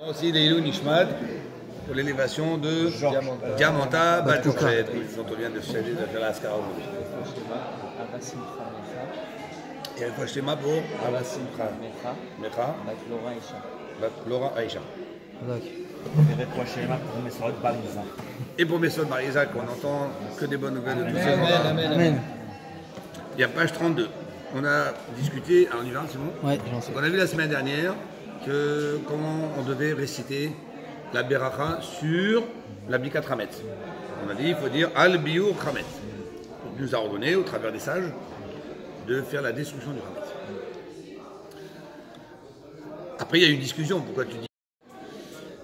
Aussi Leilou Nishmat pour l'élévation de Diamanta Batouchet, dont on vient de faire la Askara. Et il faut acheter ma pour Mecha, Laura Aïcha. Et pour Mesod Bariza, qu'on entend que des bonnes nouvelles de tous ces gens. Il y a page 32. On a discuté, alors on y va, c'est bon? Ouais, j'en sais. On a vu la semaine dernière que comment on devait réciter la Beracha sur la Bikat Ramet. On a dit, il faut dire Al Biur Ramet. Il nous a ordonné, au travers des sages, de faire la destruction du Ramet. Après, il y a eu une discussion. Pourquoi tu dis?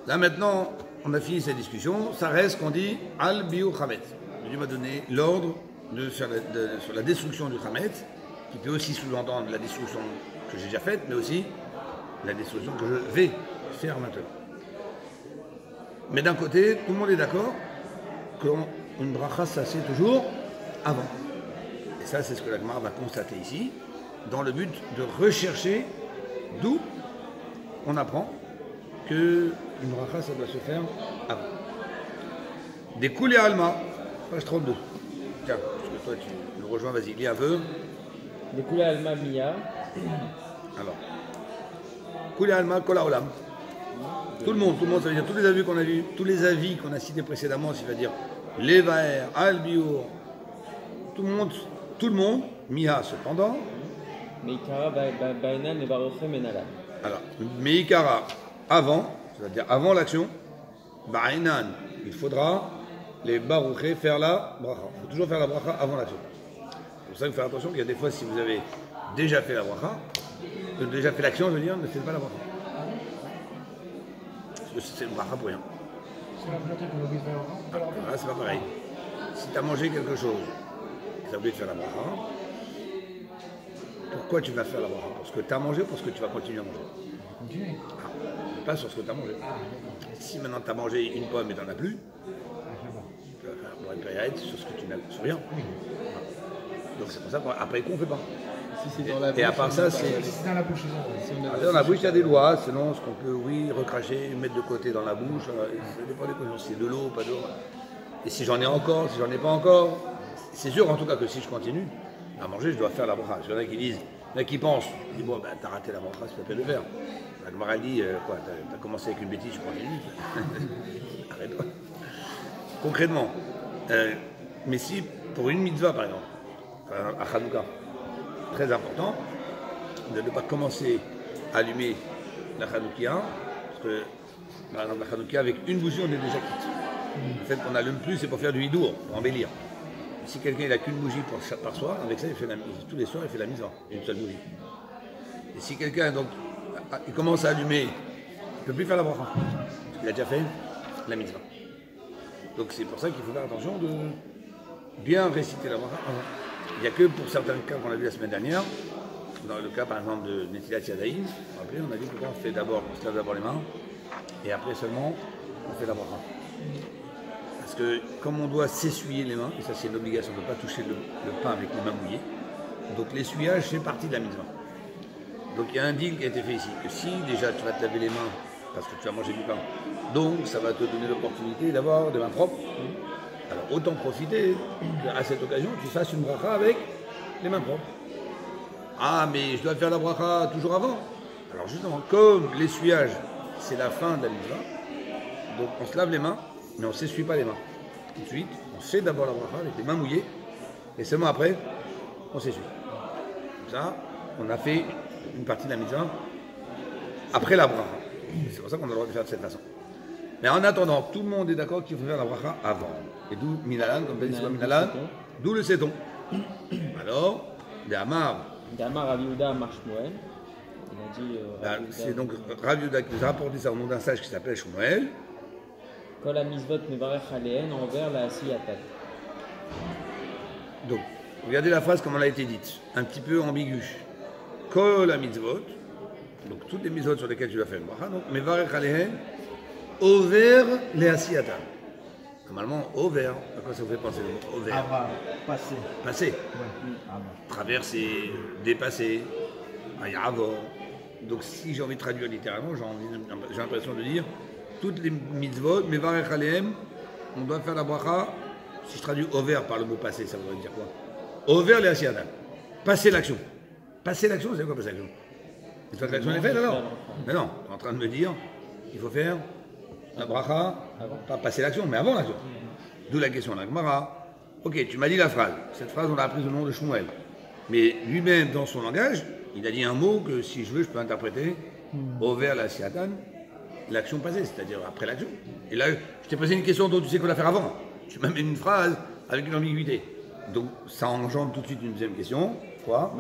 Là, maintenant, on a fini cette discussion. Ça reste qu'on dit Al Biur Ramet. Dieu m'a donné l'ordre de faire sur la destruction du Ramet, qui peut aussi sous-entendre la destruction que j'ai déjà faite, mais aussi la destruction que je vais faire maintenant. Mais d'un côté, tout le monde est d'accord qu'une bracha, ça c'est toujours avant. Et ça, c'est ce que la Gemara va constater ici, dans le but de rechercher d'où on apprend qu'une bracha, ça doit se faire avant. Des Koulé Alma, page 32. Tiens, parce que toi, tu nous rejoins, vas-y, lis un peu. Des Koulé Alma Mia. Alors. Koulé Alma, Kola Olam. Tout le monde, ça veut dire tous les avis qu'on a vus, tous les avis qu'on a cités précédemment, c'est-à-dire Levaer, Al-Biur, tout le monde, Miha cependant. Meikara Bainan et Baruchem Menalan. Alors, Meikara, avant, c'est-à-dire avant l'action, Bainan, il faudra les Baruché faire la bracha. Il faut toujours faire la bracha avant l'action. C'est pour ça qu'il faut faire attention qu'il y a des fois, si vous avez déjà fait la bracha, déjà fait l'action, je veux dire, ne faites pas la bracha. Parce que c'est une bracha pour rien. C'est la volonté qu'on oublie de faire avant. Là, c'est pas pareil. Si tu as mangé quelque chose, tu as oublié de faire la bracha, pourquoi tu vas faire la bracha? Parce que tu as mangé ou parce que tu vas continuer à manger? Continuer. Ah, pas sur ce que tu as mangé. Si maintenant tu as mangé une pomme et tu n'en as plus, tu vas faire pour une période sur ce que tu n'as sur rien. Donc c'est pour ça qu'après coup, on ne fait pas. Et à part ça, c'est. C'est dans la bouche. Dans la bouche, il y a des lois, selon ce qu'on peut, oui, recracher, mettre de côté dans la bouche. Ça dépend des conditions. Si c'est de l'eau, pas d'eau. Et si j'en ai encore, si j'en ai pas encore, c'est sûr en tout cas que si je continue à manger, je dois faire la bracha. Il y en a qui disent, il y en a qui pensent, ils disent, bon, ben, t'as raté la bracha, c'est pas la peine de faire. La Gemara dit, quoi, t'as commencé avec une bêtise, je continue. Arrête-toi. Concrètement, mais si pour une mitzvah par exemple, à Hanouka, très important de ne pas commencer à allumer la Hanoukia, parce que par exemple, la Hanoukia, avec une bougie, on est déjà quitte. Le fait qu'on n'allume plus, c'est pour faire du hidour, pour embellir. Si quelqu'un n'a qu'une bougie par soir, avec ça, il fait tous les soirs, il fait la mitzvah, une seule bougie. Et si quelqu'un donc il commence à allumer, il ne peut plus faire la bracha, parce qu'il a déjà fait la mitzvah. Donc c'est pour ça qu'il faut faire attention de bien réciter la bracha avant. Il n'y a que pour certains cas qu'on a vu la semaine dernière, dans le cas par exemple de Netilat Yadayim, vous vous rappelez, on a dit pourquoi on se lave d'abord les mains, et après seulement on fait la bracha. Parce que comme on doit s'essuyer les mains, et ça c'est une obligation de ne pas toucher le pain avec les mains mouillées, donc l'essuyage fait partie de la mitzvah. Donc il y a un deal qui a été fait ici, que si déjà tu vas te laver les mains parce que tu vas manger du pain, donc ça va te donner l'opportunité d'avoir des mains propres. Alors autant profiter qu'à cette occasion tu fasses une bracha avec les mains propres. Ah mais je dois faire la bracha toujours avant. Alors justement, comme l'essuyage c'est la fin de la mitzvah, donc on se lave les mains, mais on ne s'essuie pas les mains. Tout de suite, on fait d'abord la bracha avec les mains mouillées, et seulement après, on s'essuie. Comme ça, on a fait une partie de la mitzvah après la bracha. C'est pour ça qu'on a le droit de faire de cette façon. Mais en attendant, tout le monde est d'accord qu'il faut faire la bracha avant. Et d'où Minalan, comme tu as dit, c'est quoi Minalan? D'où le sait-on. Alors, des Amar. Des Amar Rav Yehuda Amar Shmuel. Il a dit. C'est donc Rav Yehuda qui nous a rapporté ça au nom d'un sage qui s'appelle Shmuel. Kol ha-mitzvot mevarech alehen envers la asiyatat. Donc, regardez la phrase comme elle a été dite, un petit peu ambiguë. Kol ha-mitzvot, donc toutes les mitzvot sur lesquelles tu dois faire une bracha, donc mevarech alehen over les asiyata. Normalement, over, à quoi ça vous fait penser le mot over? Passer. Passer. Ouais. Traverser, dépasser, ayavor. Donc si j'ai envie de traduire littéralement, j'ai l'impression de dire toutes les mitzvot, mais varech alehem, on doit faire la bracha. Si je traduis over par le mot passé, ça voudrait dire quoi? Over les asiadan. Passer l'action. Passer l'action, c'est quoi passer l'action? Une fois que l'action est faite alors? Mais non, tu es en train de me dire, il faut faire la bracha, pas passer l'action, mais avant l'action. D'où la question de la Gemara. Ok, tu m'as dit la phrase. Cette phrase, on l'a apprise au nom de Shmuel. Mais lui-même, dans son langage, il a dit un mot que si je veux, je peux interpréter over la siatan, l'action passée, c'est-à-dire après l'action. Et là, je t'ai posé une question dont tu sais qu'on va faire avant. Tu m'amènes une phrase avec une ambiguïté. Donc ça engendre tout de suite une deuxième question. Quoi?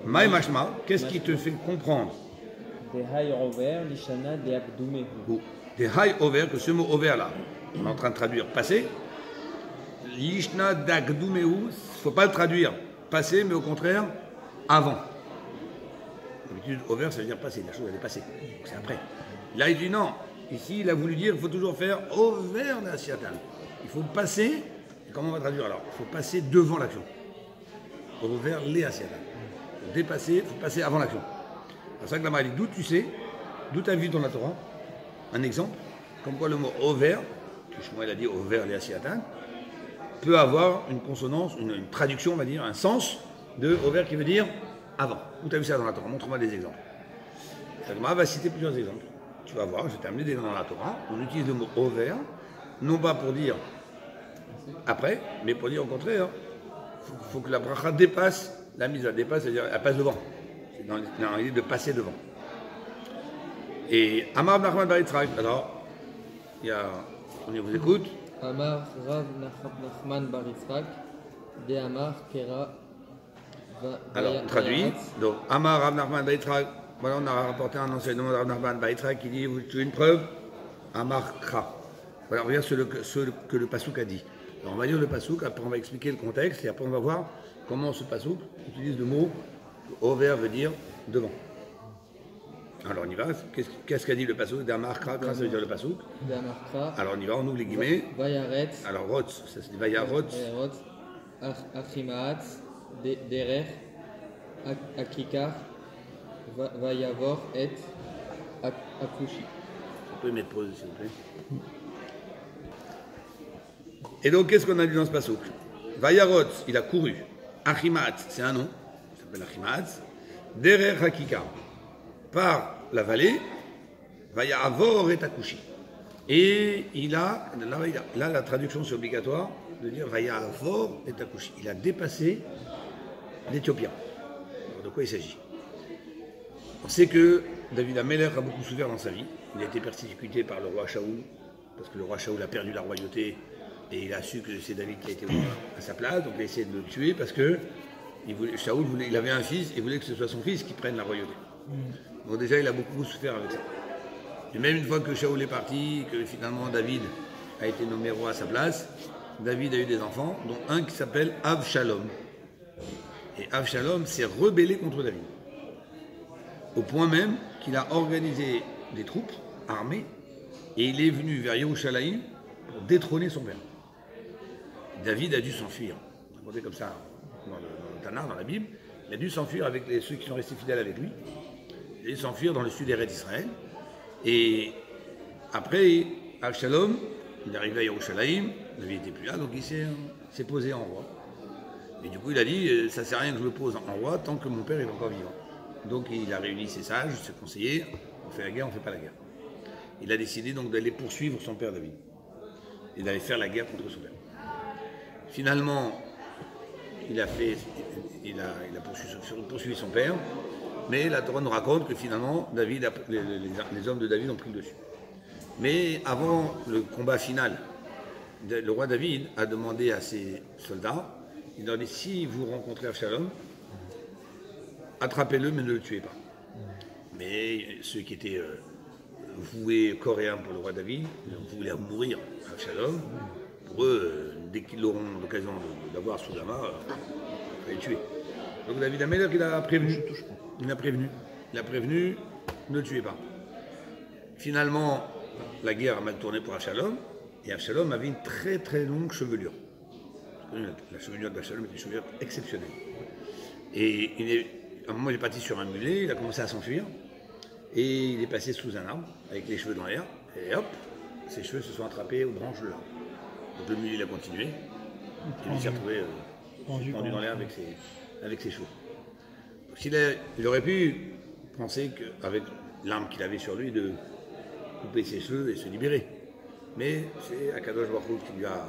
Maï mashma, qu'est-ce qui te fait comprendre? Des high over, l'ishana, des abdoumé. Des high over, que ce mot over là, on est en train de traduire passé. L'ishna d'agdoumeu, il ne faut pas le traduire passé, mais au contraire, avant. D'habitude, over, ça veut dire passé, la chose elle est passée. Donc c'est après. Là, il dit non. Ici, il a voulu dire qu'il faut toujours faire over la siatan. Il faut passer. Et comment on va traduire alors? Il faut passer devant l'action. Over les asiatan. Il faut dépasser, il faut passer avant l'action. C'est ça que la Mara dit d'où tu sais, d'où tu as vu dans la Torah, un exemple, comme quoi le mot over, que Shmuel a dit over les asiatan, peut avoir une consonance, une traduction, on va dire, un sens de over qui veut dire avant. Où tu as vu ça dans la Torah? Montre-moi des exemples. La Gemara va citer plusieurs exemples. Tu vas voir, je vais t'amener des exemples dans la Torah. On utilise le mot over, non pas pour dire après, mais pour dire au contraire, il faut que la bracha dépasse, la mise à dépasse, c'est-à-dire elle passe devant. C'est dans l'idée de passer devant. Et Amar Nachman Bar Yitzhak, alors, on vous écoute. Amar Rav Nachman Bar Yitzhak, de Amar Kera. Alors, on traduit. Donc, Amar Rav Nachman Bar Yitzhak, voilà, on a rapporté un enseignement de Rav Nachman Bar Yitzhak qui dit, tu veux une preuve? Amar Kra. Voilà, regarde ce que le Passouk a dit. Alors, on va lire le Passouk, après on va expliquer le contexte, et après on va voir comment ce Passouk utilise le mot over veut dire devant. Alors on y va. Qu'est-ce qu'a dit le Passouk? D'Amar Kra, Kra ça veut dire le Passouk. D'Amar Kra. Alors on y va, on ouvre les guillemets. Vayaretz. Alors Rotz, ça se dit Vayarotz. Vayarotz. Achimaatz. Derer. Akikar. Vayavor et Akushi. Vous pouvez mettre pause s'il vous plaît. Et donc qu'est-ce qu'on a dit dans ce Passouk? Vayarotz, il a couru. Achimaatz, c'est un nom. Il s'appelle Achimaatz. Derer Akikar. Par la vallée, Vayavor et Akushi. Et il a, là la traduction c'est obligatoire, de dire Vayavor et Akushi. Il a dépassé l'Éthiopien. Alors de quoi il s'agit? On sait que David Ameler a beaucoup souffert dans sa vie. Il a été persécuté par le roi Shaoul, parce que le roi Shaoul a perdu la royauté et il a su que c'est David qui a été à sa place, donc il a essayé de le tuer parce que Shaoul il avait un fils et voulait que ce soit son fils qui prenne la royauté. Donc déjà, il a beaucoup souffert avec ça. Et même une fois que Shaoul est parti, que finalement David a été nommé roi à sa place, David a eu des enfants, dont un qui s'appelle Avshalom. Et Avshalom s'est rebellé contre David. Au point même qu'il a organisé des troupes armées et il est venu vers Yerushalayim pour détrôner son père. David a dû s'enfuir. On raconté comme ça dans le Tanakh, dans la Bible. Il a dû s'enfuir avec ceux qui sont restés fidèles avec lui. Il a dû s'enfuir dans le sud d'Eretz Israël. Et après, Avshalom, il est arrivé à Yerushalayim, David n'était plus là, donc il s'est posé en roi. Et du coup, il a dit, ça ne sert à rien que je me pose en roi tant que mon père est encore vivant. Donc il a réuni ses sages, ses conseillers, on fait la guerre, on ne fait pas la guerre. Il a décidé donc d'aller poursuivre son père David et d'aller faire la guerre contre son père. Finalement, il a poursuivi son père, mais la Torah nous raconte que finalement, les hommes de David ont pris le dessus. Mais avant le combat final, le roi David a demandé à ses soldats, il leur dit, si vous rencontrez Avshalom, attrapez-le, mais ne le tuez pas. Mais ceux qui étaient voués coréens pour le roi David, ils voulaient mourir à Avshalom. Pour eux, dès qu'ils auront l'occasion d'avoir sous la main, il va les tuer. Donc David Améler, il a prévenu. Il a prévenu, ne le tuez pas. Finalement, la guerre a mal tourné pour Avshalom, et Avshalom avait une très très longue chevelure. La chevelure d'Avshalom est une chevelure exceptionnelle. Et à un moment, il est parti sur un mulet, il a commencé à s'enfuir, et il est passé sous un arbre, avec les cheveux dans l'air, et hop, ses cheveux se sont attrapés aux branches de l'arbre. Donc le mulet, il a continué, et lui s'est retrouvé pendu dans l'air avec ses cheveux. Donc, il aurait pu penser qu'avec l'arme qu'il avait sur lui, de couper ses cheveux et se libérer. Mais c'est Akadosh Baruch Hu qui lui a,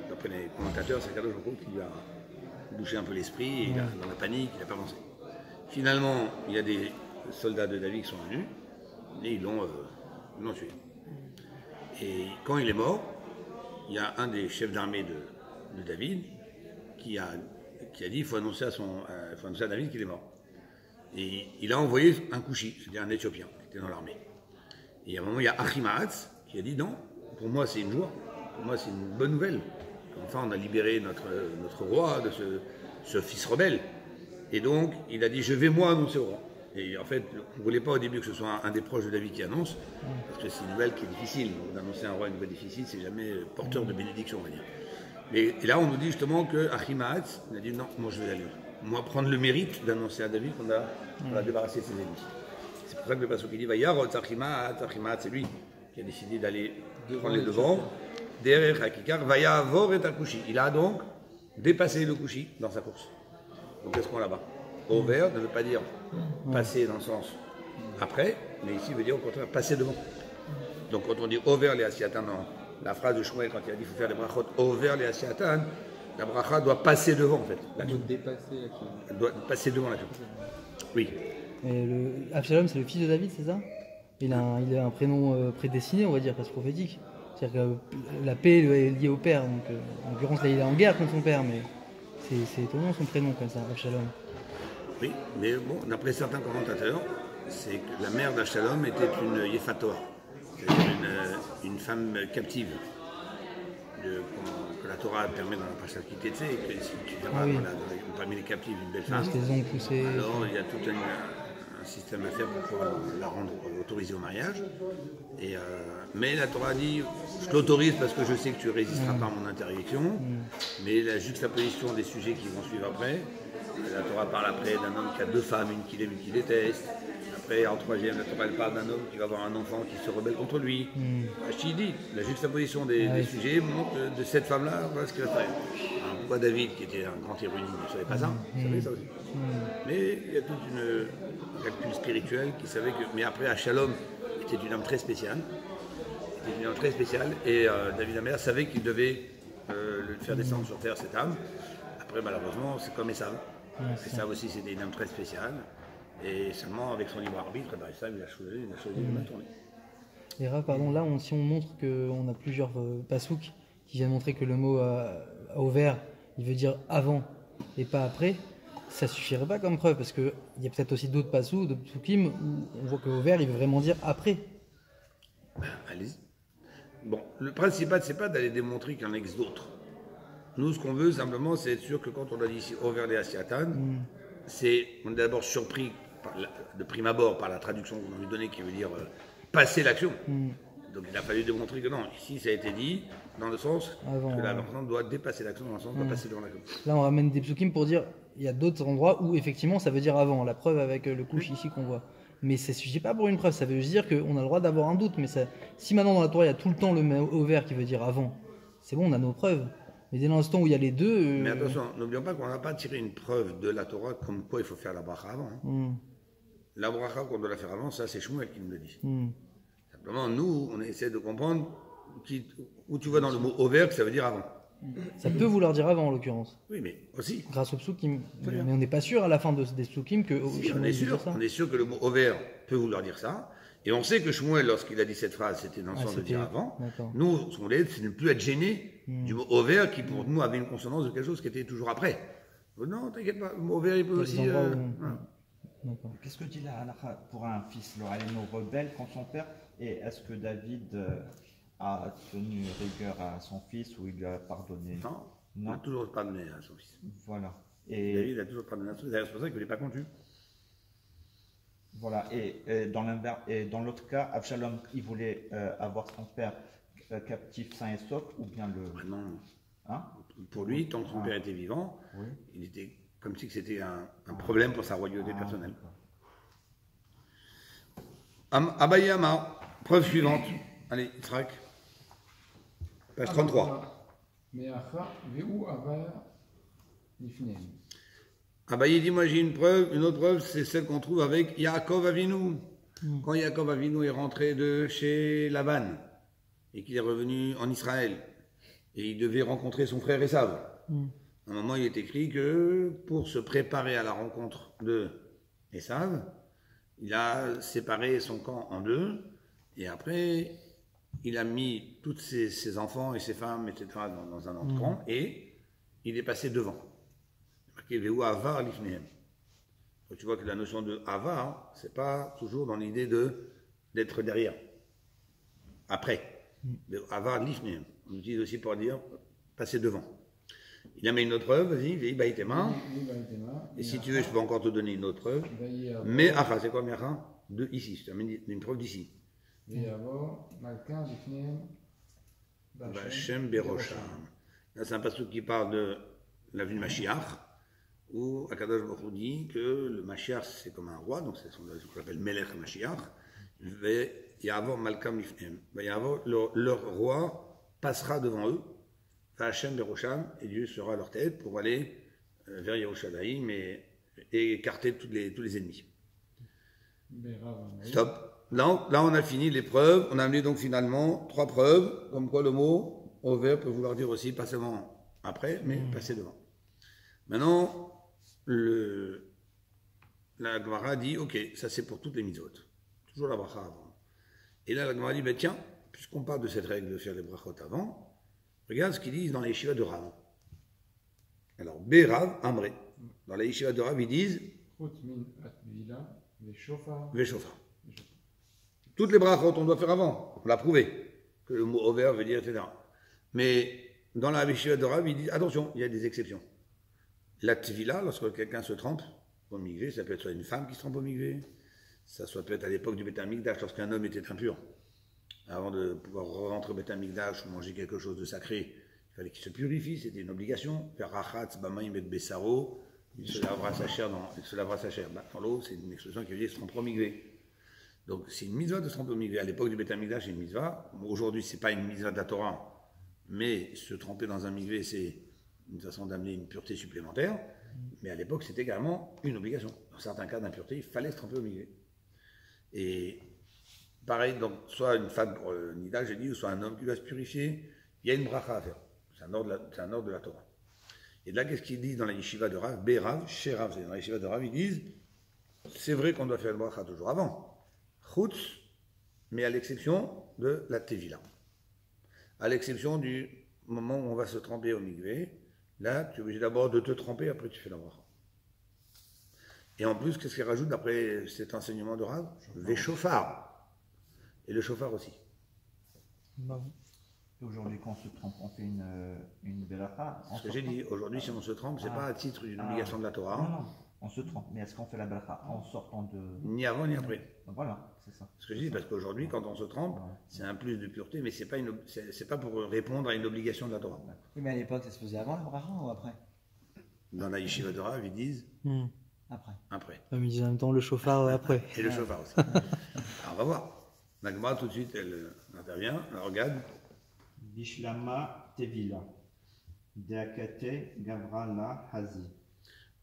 d'après les commentateurs, c'est Akadosh Baruch Hu qui lui a bouché un peu l'esprit, et dans la panique, il n'a pas pensé. Finalement, il y a des soldats de David qui sont venus, et ils l'ont tué. Et quand il est mort, il y a un des chefs d'armée de David qui a dit il faut annoncer à David qu'il est mort. Et il a envoyé un Kouchi, c'était un Éthiopien qui était dans l'armée. Et à un moment, il y a Achimaatz qui a dit non, pour moi c'est une joie, pour moi c'est une bonne nouvelle. Enfin, on a libéré notre roi de ce fils rebelle. Et donc, il a dit je vais moi annoncer au roi. Et en fait, on ne voulait pas au début que ce soit un des proches de David qui annonce, parce que c'est une nouvelle qui est difficile. D'annoncer un roi une nouvelle difficile, c'est jamais porteur de bénédiction, on va dire. Et là, on nous dit justement que Achimaatz a dit non, moi je vais aller. Moi, prendre le mérite d'annoncer à David qu'on a débarrassé de ses ennemis. C'est pour ça que le passage qui dit Vayarot Achimaatz, c'est lui qui a décidé d'aller prendre les devants. Derrière Hakikar, Vayavor et Akushi. Il a donc dépassé le Kushi dans sa course. Donc, qu'est-ce qu'on a là-bas? Over ne veut pas dire passer dans le sens après, mais ici veut dire au contraire passer devant. Donc quand on dit over les asiatan dans la phrase de Shmuel, quand il a dit qu'il faut faire des brachot over les asiatan, la bracha doit passer devant en fait. Il doit dépasser la chose. Elle doit passer devant la chose. Oui. Et Avshalom, c'est le fils de David, c'est ça? Il a un prénom prédestiné, on va dire, presque prophétique. C'est-à-dire que la paix est liée au père. Donc, en l'occurrence, là, il est en guerre contre son père, mais c'est étonnant son prénom comme ça, Avshalom. Oui, mais bon, d'après certains commentateurs, c'est que la mère d'Avshalom était une Yefatoa, c'est-à-dire une femme captive, que la Torah permet dans la Parashat Kitetse, et que si tu verras parmi les captives une belle femme, alors il y a tout un système à faire pour pouvoir la rendre autorisée au mariage. Mais la Torah dit, je l'autorise parce que je sais que tu résisteras pas à mon interdiction, mais la juxtaposition des sujets qui vont suivre après, la Torah parle après d'un homme qui a deux femmes, une qu'il aime, une qu'il déteste. Après, en troisième, la Torah parle d'un homme qui va avoir un enfant qui se rebelle contre lui. Dit, la juxtaposition des sujets montre de cette femme-là, voilà ce qu'il va faire. Alors, pourquoi David, qui était un grand érudit, ne savait pas ça? Il savait ça aussi. Mais il y a toute une calcul spirituel qui savait que. Mais après, Avshalom était une âme très spéciale. Et David Amer savait qu'il devait le faire descendre sur terre, cette âme. Après, malheureusement, c'est comme Esav. Esav aussi, c'était une âme très spéciale. Et seulement avec son libre arbitre, Esav, il a choisi de mal tourner. Et Rav, pardon, là, si on montre qu'on a plusieurs pasouks qui viennent montrer que le mot over, il veut dire avant et pas après, ça suffirait pas comme preuve, parce qu'il y a peut-être aussi d'autres pasouks, d'autres psukim, où on voit que over, il veut vraiment dire après. Allez-y. Bon, le principal, c'est pas d'aller démontrer qu'il y en existe d'autres. Nous, ce qu'on veut simplement, c'est être sûr que quand on a dit ici over les asiatan, on est d'abord surpris de prime abord par la traduction qu'on nous donnait qui veut dire passer l'action. Donc il a fallu démontrer que non, ici ça a été dit dans le sens que la personne doit dépasser l'action, dans le sens doit passer devant l'action. Là on ramène des psukim pour dire il y a d'autres endroits où effectivement ça veut dire avant, la preuve avec le couche ici qu'on voit. Mais ça ne suffit pas pour une preuve, ça veut juste dire qu'on a le droit d'avoir un doute. Mais si maintenant dans la Torah il y a tout le temps le mot over qui veut dire avant, c'est bon, on a nos preuves. Mais dès l'instant où il y a les deux. Mais attention, n'oublions pas qu'on n'a pas tiré une preuve de la Torah comme quoi il faut faire la bracha avant. La bracha qu'on doit la faire avant, ça c'est Shmuel qui nous le dit. Simplement, nous, on essaie de comprendre où tu vois dans le mot over que ça veut dire avant. Ça peut vouloir dire avant en l'occurrence. Oui, mais aussi. Grâce au psukim. Mais on n'est pas sûr à la fin des psukim que. Si, on est sûr que le mot over peut vouloir dire ça. Et on sait que Shmuel, lorsqu'il a dit cette phrase, c'était dans le sens de dire avant. Nous, ce qu'on voulait, c'est ne plus être gêné du mot over qui, pour nous, avait une consonance de quelque chose qui était toujours après. Non, t'inquiète pas, le mot over, il peut aussi. Qu'est-ce que dit la halakha pour un fils, le Haléno rebelle contre son père? Et est-ce que David a tenu rigueur à son fils ou il lui a pardonné? Non, il a toujours pardonné à son fils. Voilà. David a toujours pardonné à son fils. D'ailleurs, c'est pour ça qu'il ne l'est pas contu. Voilà, et dans l'autre cas, Avshalom, il voulait avoir son père captif sain et sauf, ou bien le... Non. Hein? Pour lui, tant que son père était vivant, il était comme si c'était un problème pour sa royauté personnelle. Abaye Amar, preuve suivante. Allez, Yitzhak. Page 33. Abaye dit, moi j'ai une preuve, une autre preuve, c'est celle qu'on trouve avec Yaakov Avinu. Quand Yaakov Avinu est rentré de chez Laban et qu'il est revenu en Israël et il devait rencontrer son frère Esav. À un moment, il est écrit que pour se préparer à la rencontre de Esav, il a séparé son camp en deux et après, il a mis tous ses enfants et ses femmes, etc., dans un autre camp et il est passé devant. Tu vois que la notion de Ava, c'est pas toujours dans l'idée d'être derrière, après. Ava l'ifnehem, on utilise aussi pour dire passer devant. Il a mis une autre preuve, vas-y, et si tu veux, je peux encore te donner une autre preuve. Mais Acha, c'est quoi Miacha? De ici, je t'amène une preuve d'ici. Bachem Berosham. Là, c'est un passage qui parle de la vie de Mashiach, où Akadosh Baruch Hu dit que le Mashiach c'est comme un roi, donc c'est ce qu'on appelle Melech Mashiach. Ya'avor Malkam Lifnehem. Leur roi passera devant eux, Hachem Berosham, et Dieu sera à leur tête pour aller vers Yerushalayim et écarter tous les ennemis. Stop. Là, on a fini les preuves. On a amené donc finalement 3 preuves, comme quoi le mot over peut vouloir dire aussi pas seulement après, mais passer devant. Maintenant, la Gemara dit, ok, ça c'est pour toutes les mitzvot. Toujours la bracha avant. Et là, la Gemara dit, ben tiens, puisqu'on parle de cette règle de faire les brachot avant, regarde ce qu'ils disent dans les yeshivas de Rav. Alors, Berav, Amré. Dans les yeshivas de Rav, ils disent Veshofar. Toutes les brachot, on doit faire avant. On l'a prouvé. Que le mot over veut dire, etc. Mais dans la yeshiva de Rav, ils disent, attention, il y a des exceptions. La tvila, lorsque quelqu'un se trempe au mikvé, ça peut être soit une femme qui se trempe au mikvé, ça soit peut-être à l'époque du Beth Amikdash, lorsqu'un homme était impur. Avant de pouvoir rentrer au Beth Amikdash ou manger quelque chose de sacré, il fallait qu'il se purifie, c'était une obligation. Faire rachatz, bamaim et bessaro, il se lavera sa chair dans l'eau, c'est une expression qui veut dire se tromper au mikvé. Donc c'est une mitzvah de se tremper au mikvé. À l'époque du Beth Amikdash, c'est une mitzvah. Aujourd'hui, c'est pas une mitzvah de la Torah, mais se tremper dans un mikvé, c'est une façon d'amener une pureté supplémentaire, mais à l'époque c'était également une obligation. Dans certains cas d'impureté, il fallait se tremper au mikvé. Et pareil, donc soit une femme pour Nida, j'ai dit, ou soit un homme qui va se purifier, il y a une bracha à faire. C'est un ordre de la Torah. Et là, qu'est-ce qu'ils disent dans la yeshiva de Rav? Berav, chez Rav, c'est dans la yeshiva de Rav, ils disent, c'est vrai qu'on doit faire une bracha toujours avant, chutz, mais à l'exception de la tevila. À l'exception du moment où on va se tremper au mikvé. Là, tu es obligé d'abord de te tremper, après tu fais la bracha. Et en plus, qu'est-ce qu'il rajoute d'après cet enseignement de Rav? Les chauffards. Et le chauffard aussi. Aujourd'hui, quand on se trempe, on fait une belacha. Ce que j'ai dit, aujourd'hui, si on se trempe, c'est pas à titre d'une obligation de la Torah. Non, on se trempe. Mais est-ce qu'on fait la belacha en sortant de... Ni avant, ni après. Voilà, c'est ça. Ce que je dis, parce qu'aujourd'hui, quand on se trempe, c'est un plus de pureté, mais c'est pas pour répondre à une obligation de la Torah. Oui, mais à l'époque, ça se faisait avant la bracha ou après? Dans la yeshiva de Rav, ils disent après. Ils disent en même temps le chauffard après. Et le chauffard aussi. Alors, on va voir. La Gemara, tout de suite, elle intervient. Elle regarde. Bishlama tevila. Deakate gavrala hazi.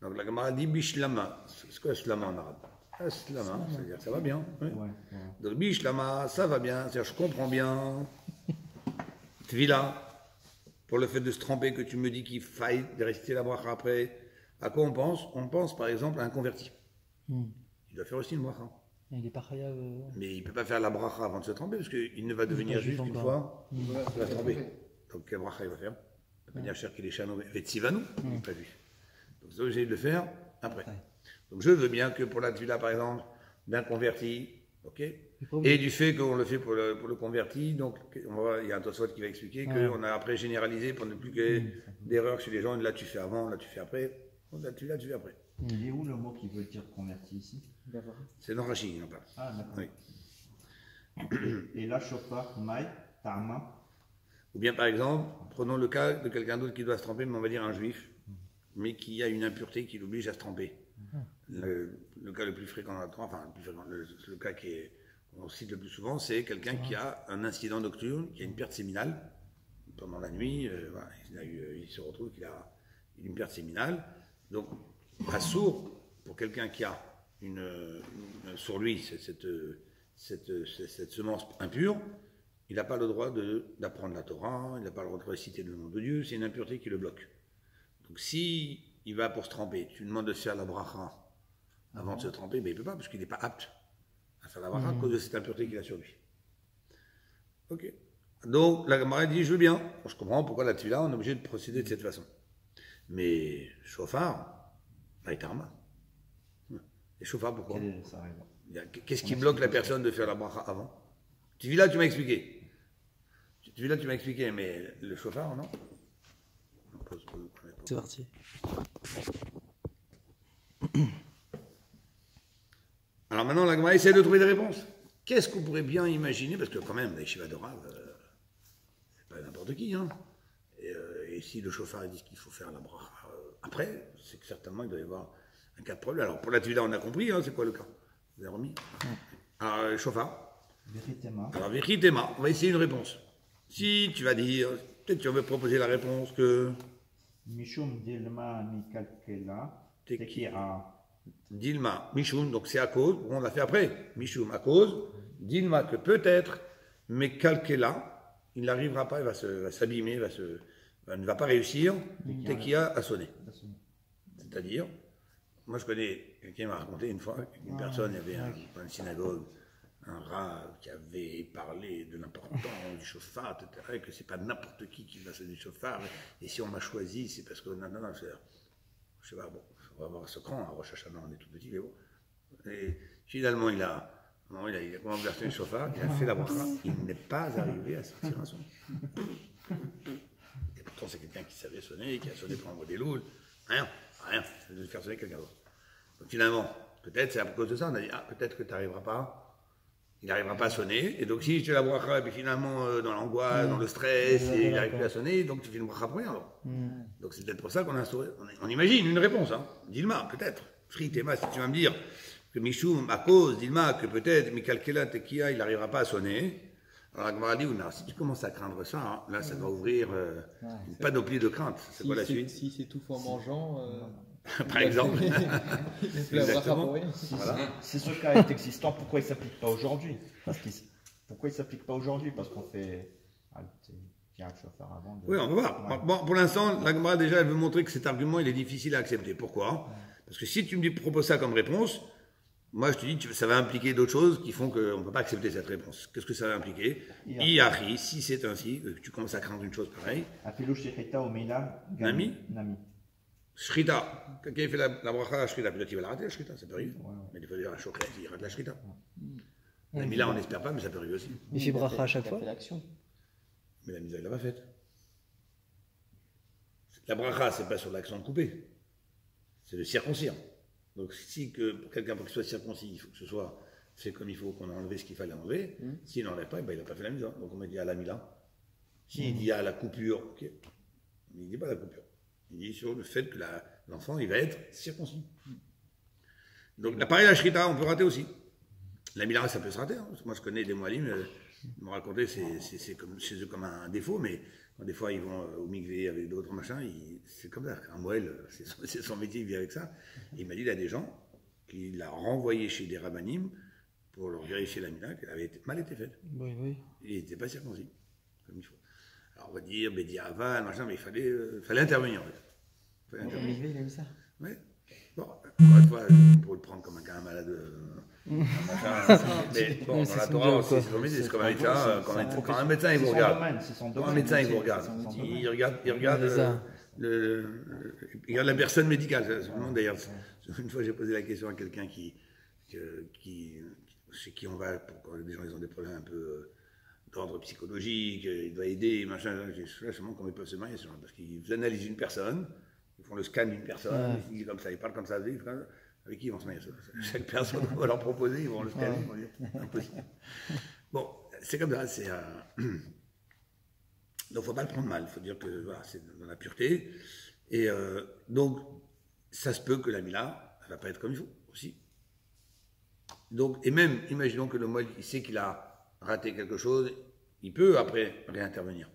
Donc la Gemara dit Bishlama. C'est quoi Slama en arabe? Slama, c'est-à-dire ça va bien. Oui. Ouais. Donc Bishlama, ça va bien, c'est-à-dire je comprends bien. Tvila, pour le fait de se tremper, que tu me dis qu'il faille de réciter la bracha après. À quoi on pense? On pense par exemple à un converti. Il doit faire aussi une bracha. Il est pas chayav. Mais il ne peut pas faire la bracha avant de se tremper, parce qu'il ne va devenir juif qu'une fois il va se tremper. Donc quelle bracha il va faire? Il va venir chercher les chanots et Tsivanou, il n'est pas vu. Donc c'est obligé de le faire après. Donc je veux bien que pour la tvila par exemple, d'un converti, ok, et du fait qu'on le fait pour le converti, donc il y a un Tosfot qui va expliquer qu'on a après généralisé pour ne plus qu'il y ait d'erreurs chez les gens, là tu fais avant, là tu fais après, donc là tu fais après. Il est où le mot qui veut dire converti ici? C'est dans Rashi, il en parle. Ah, d'accord. Oui. Et là, chauffard, maï, tama. Ou bien par exemple, prenons le cas de quelqu'un d'autre qui doit se tremper, mais on va dire un juif, mais qui a une impureté qui l'oblige à se tremper. Le cas le plus fréquent dans la Torah, enfin, le cas qu'on cite le plus souvent, c'est quelqu'un qui a un incident nocturne, qui a une perte séminale pendant la nuit. Voilà, il se retrouve qu'il a une perte séminale. Donc, à sourd, pour quelqu'un qui a sur lui cette semence impure, il n'a pas le droit d'apprendre la Torah, il n'a pas le droit de réciter le nom de Dieu, c'est une impureté qui le bloque. Donc si il va pour se tremper, tu lui demandes de faire la bracha avant de se tremper, mais il ne peut pas, parce qu'il n'est pas apte à faire la bracha à cause de cette impureté qu'il a sur lui. Ok. Donc la Gemara dit, je veux bien. Je comprends pourquoi là-dessus, on est obligé de procéder de cette façon. Mais chauffard, Baïtarma. Et chauffard, pourquoi? Qu'est-ce qui bloque la personne de faire la bracha avant? Tu vis là, tu m'as expliqué. Mais le chauffard, non? C'est parti. Alors maintenant, la Gemara essaie de trouver des réponses. Qu'est-ce qu'on pourrait bien imaginer? Parce que quand même, la yeshiva de Rav, c'est pas n'importe qui. Hein. Et si le chauffard dit qu'il faut faire la bracha après, c'est que certainement il doit y avoir un cas de problème. Alors pour la Tevila, on a compris, hein, c'est quoi le cas? Vous avez remis? Alors le chauffard. Alors Vichitema, on va essayer une réponse. Si tu vas dire, peut-être tu vas me proposer la réponse que... Mishum Dilma Mikalkela, Tekira. Dilma, Mishum, donc c'est à cause, on l'a fait après, Mishum, à cause, Dilma, que peut-être, mais Kalkela, il n'arrivera pas, il va s'abîmer, ne va pas réussir, Tekia a sonné. C'est-à-dire, moi je connais, quelqu'un m'a raconté une fois, une personne, il y avait dans une synagogue, un rat qui avait parlé de l'importance du chauffard, etc., et que c'est pas n'importe qui va sonner du chauffard, et si on m'a choisi, c'est parce que, non, je sais pas, bon, on va avoir ce cran, à Rosh Hashanah, on est tout petit, mais bon. Et finalement, il a converti le chauffard, il a fait la bracha, il n'est pas arrivé à sortir un son. Et pourtant, c'est quelqu'un qui savait sonner, qui a sonné pour envoyer des louls, rien, de faire sonner quelqu'un d'autre. Donc finalement, peut-être c'est à cause de ça, on a dit, peut-être que tu n'arriveras pas. Il n'arrivera pas à sonner, et donc si tu fais la bracha, et puis finalement dans l'angoisse, dans le stress, et il n'arrive plus à sonner, donc tu fais une bracha pour rien alors. Donc c'est peut-être pour ça qu'on a instauré, on imagine une réponse, hein. Dilma, peut-être. Fritema, si tu vas me dire que Mishum, à cause, Dilma, que peut-être, Mikalkela, Tekia, il n'arrivera pas à sonner, alors la Gemara dit, si tu commences à craindre ça, hein, là ça va ouvrir une panoplie de craintes. C'est quoi la suite? Si c'est tout en mangeant... Par exemple. Exactement. Voilà. Si ce cas est existant, pourquoi il ne s'applique pas aujourd'hui? Pourquoi il ne s'applique pas aujourd'hui? Parce qu'on fait. Il y a un chauffeur avant. Oui, on va voir. Ouais. Bon, pour l'instant, la Gemara déjà, elle veut montrer que cet argument, il est difficile à accepter. Pourquoi? Parce que si tu me proposes ça comme réponse, moi je te dis, ça va impliquer d'autres choses qui font qu'on ne peut pas accepter cette réponse. Qu'est-ce que ça va impliquer? Iachi, si c'est ainsi, que tu commences à craindre une chose pareille. Nami. Shrita, quelqu'un fait la bracha à Shrita, peut-être qu'il va la rater la Shrita, ça peut arriver. Mais des fois, il choquette, il rate la Shrita. La Mila, on n'espère pas, mais ça peut arriver aussi. Il fait bracha à chaque fois. Mais la Mila, il l'a pas faite. La bracha, c'est pas sur l'accent de couper, c'est de circoncire. Donc, si pour quelqu'un, pour qu'il soit circoncis, il faut que ce soit fait comme il faut, qu'on a enlevé ce qu'il fallait enlever. S'il n'enlève pas, il n'a pas fait la Mila. Donc, on m'a dit à la Mila. S'il dit à la coupure, ok. Il ne dit pas la coupure. Il dit sur le fait que l'enfant, il va être circoncis. Donc, l'appareil à Shrita, on peut rater aussi. La Mila, ça peut se rater. Hein. Moi, je connais des moalim, ils m'ont raconté, c'est comme, chez eux comme un défaut, mais quand des fois, ils vont au mikvé avec d'autres machins, c'est comme ça. Un moël, c'est son métier, il vit avec ça. Et il m'a dit, il y a des gens qu'il a renvoyés chez des rabbanim pour leur vérifier la Mila, qu'elle avait mal été faite. Oui. Il n'était pas circoncis, comme il faut. Alors on va dire, Bédi Aval, machin, mais il fallait intervenir en fait. Il a eu ça. Oui. Bon, encore une fois, pour le prendre comme un malade. Mais bon, dans la Torah aussi, c'est son métier, c'est comme un médecin. Quand un médecin, il vous regarde. Quand un médecin, il vous regarde. Il regarde la personne médicale. D'ailleurs, une fois, j'ai posé la question à quelqu'un chez qui on va, pour quand les gens ils ont des problèmes un peu d'ordre psychologique, il doit aider, machin. Je sais comment ils peuvent se marier, parce qu'ils analysent une personne, ils font le scan d'une personne, ils disent comme ça, ils parlent comme ça, avec qui ils vont se marier? Chaque personne, on va leur proposer, ils vont le scanner, ils vont dire, impossible. Bon, c'est comme ça, c'est... Donc il ne faut pas le prendre mal, il faut dire que voilà, c'est dans la pureté. Et donc, ça se peut que la Mila, elle ne va pas être comme il faut aussi. Donc, et même, imaginons que le moine, il sait qu'il a raté quelque chose, il peut après réintervenir.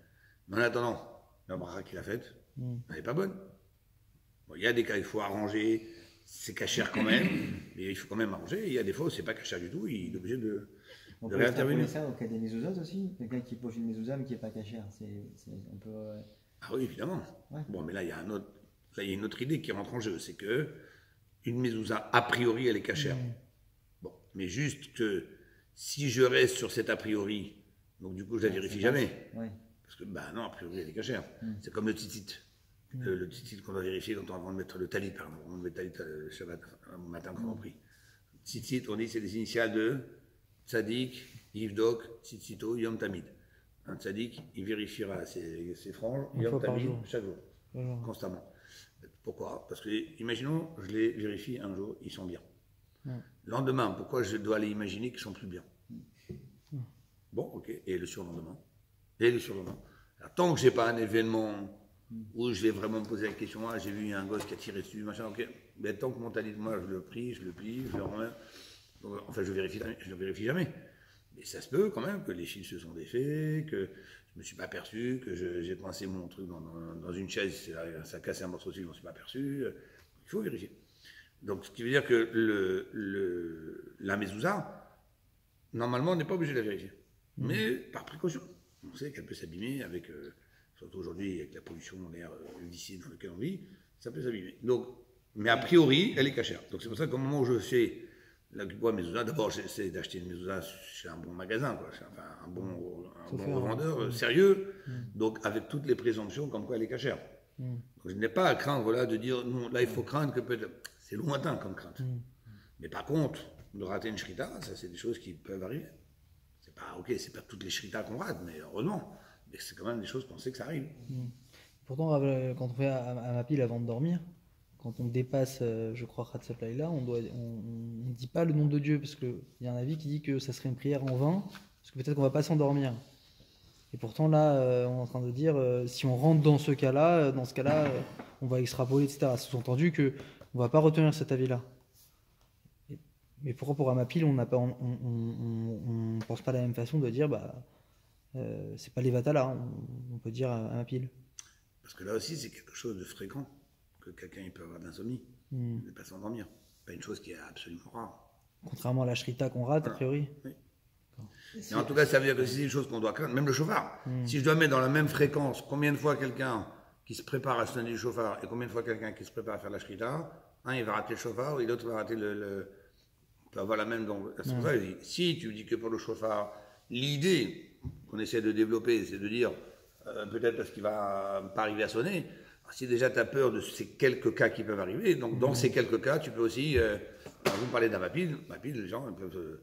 Mais en attendant, la bracha qu'il a faite, elle n'est pas bonne. Bon, il y a des cas, il faut arranger, c'est cachère quand même, mais il faut quand même arranger. Et il y a des fois où c'est pas cachère du tout, il est obligé de On peut réintervenir. extrapoler ça au cas des mezuzot aussi. Quelqu'un qui pose une mezouza mais qui n'est pas cachère. On peut. Ah oui, évidemment. Ouais. Bon, mais là, il y a une autre idée qui rentre en jeu, c'est que une mezouza, a priori, elle est cachère. Bon, mais juste que si je reste sur cet a priori, donc du coup, je la vérifie jamais. Ouais. Parce que, bah non, a priori, elle est cachère. C'est comme le tzitzit. Le tzitzit qu'on doit vérifier avant de mettre le talit, pardon, avant de mettre le talit le Shabbat, au matin quand on prie. Tzitzit, on dit c'est les initiales de Tzadik, Yivdok, Tzitzito, Yom Tamid. Un Tzadik, il vérifiera ses franges, Une Yom fois par Tamid, jour. chaque jour, constamment. Pourquoi? Parce que, imaginons, je les vérifie un jour, ils sont bien. Le lendemain, pourquoi je dois aller imaginer qu'ils sont plus bien? Bon, ok, et le surlendemain? Et le surlendemain? Alors, tant que je n'ai pas un événement où je vais vraiment me poser la question, ah, j'ai vu un gosse qui a tiré dessus, machin, ok, mais tant que mon talit, moi, je le plie, je le remets. Donc, enfin, je le vérifie jamais. Mais ça se peut quand même que les fils se sont défaits, que je ne me suis pas aperçu, que j'ai coincé mon truc dans une chaise, ça a cassé un morceau dessus, je ne m'en suis pas aperçu. Il faut vérifier. Donc, ce qui veut dire que la mezouza, normalement, on n'est pas obligé de la vérifier. Mais par précaution. On sait qu'elle peut s'abîmer avec, surtout aujourd'hui, avec la pollution, l'air d'ici dans lequel on vit, ça peut s'abîmer. Donc, mais a priori, elle est cachère. Donc, c'est pour ça qu'au moment où je fais la mezouza, d'abord, j'essaie d'acheter une mezouza chez un bon magasin, quoi, enfin, un bon revendeur sérieux, donc avec toutes les présomptions comme quoi elle est cachère. Donc, je n'ai pas à craindre là, de dire, non, là, il faut craindre que peut-être. C'est lointain comme crainte. Mais par contre, de rater une shrita, ça, c'est des choses qui peuvent arriver. C'est pas, ok, c'est pas toutes les shritas qu'on rate, mais heureusement. Mais c'est quand même des choses qu'on sait que ça arrive. Pourtant, quand on fait à ma pile avant de dormir, quand on dépasse, je crois, Khatsat Laïla, on ne dit pas le nom de Dieu, parce qu'il y a un avis qui dit que ça serait une prière en vain, parce que peut-être qu'on ne va pas s'endormir. Et pourtant, là, on est en train de dire, si on rentre dans ce cas-là, on va extrapoler, etc. Sous-entendu qu'on ne va pas retenir cet avis-là. Mais pourquoi pour Amapil, on ne pense pas de la même façon de dire, c'est pas les Vatala, on peut dire Amapil. Parce que là aussi, c'est quelque chose de fréquent, que quelqu'un peut avoir d'insomnie, ne pas s'endormir. Pas une chose qui est absolument rare. Contrairement à la shrita qu'on rate, a priori. Oui. Et en tout cas, ça veut dire que c'est une chose qu'on doit craindre, même le chauffard. Si je dois mettre dans la même fréquence combien de fois quelqu'un qui se prépare à se donner du chauffard et combien de fois quelqu'un qui se prépare à faire la shrita, un il va rater le chauffard et l'autre va rater on peut avoir la même. C'est pour ça que je dis, si tu dis que pour le chauffard, l'idée qu'on essaie de développer, c'est de dire peut-être parce qu'il va pas arriver à sonner. Si déjà tu as peur de ces quelques cas qui peuvent arriver, donc dans ces quelques cas, tu peux aussi. Vous parlez d'un mapil, les gens ils peuvent